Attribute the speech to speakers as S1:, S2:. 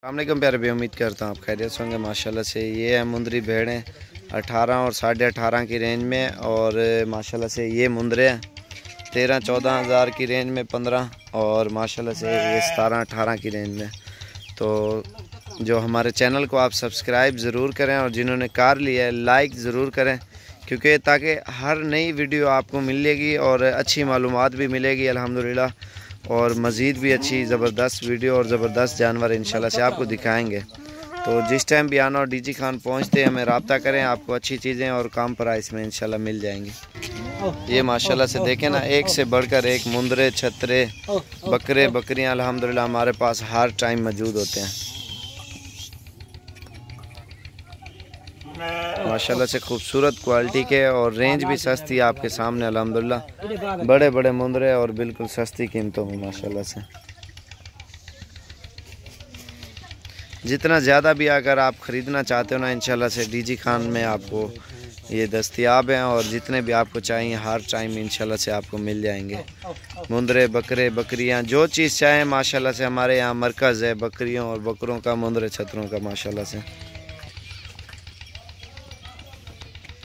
S1: अस्सलामुअलैकुम प्यारे भाई, उम्मीद करता हूँ आप खैरियत से होंगे माशाल्लाह से। ये है मुंदरी भेड़ें 18 और 18.5 की रेंज में, और माशाल्लाह से ये मुंदरे हैं 13-14 हज़ार की रेंज में 15, और माशाल्लाह से ये 17-18 की रेंज में। तो जो हमारे चैनल को आप सब्सक्राइब ज़रूर करें, और जिन्होंने कार लिया है लाइक ज़रूर करें, क्योंकि ताकि हर नई वीडियो आपको मिलेगी और अच्छी मालूमात भी मिलेगी अल्हम्दुलिल्लाह, और मज़ीद भी अच्छी ज़बरदस्त वीडियो और ज़बरदस्त जानवर इंशाल्लाह से आपको दिखाएंगे। तो जिस टाइम भी आना और डीजी खान पहुंचते हमें रब्ता करें, आपको अच्छी चीज़ें और कम प्राइस में इंशाल्लाह मिल जाएंगी। ये माशाल्लाह से देखें ना, एक से बढ़कर एक मुंदरे, छतरे, बकरे, बकरियां अल्हम्दुलिल्लाह हमारे पास हर टाइम मौजूद होते हैं। माशाल्लाह से खूबसूरत क्वालिटी के, और रेंज भी सस्ती आपके सामने अल्हम्दुलिल्लाह, बड़े बड़े मुंदरे और बिल्कुल सस्ती कीमतों में माशाल्लाह से। जितना ज़्यादा भी अगर आप ख़रीदना चाहते हो ना, इंशाल्लाह से डीजी खान में आपको ये दस्तयाब हैं, और जितने भी आपको चाहिए हर टाइम इंशाल्लाह से आपको मिल जाएंगे। मुंदरे, बकरे, बकरियां, जो चीज़ चाहें माशाल्लाह से हमारे यहाँ मरकज़ है बकरियों और बकरों का, मुंदरे, छतरों का माशाल्लाह से।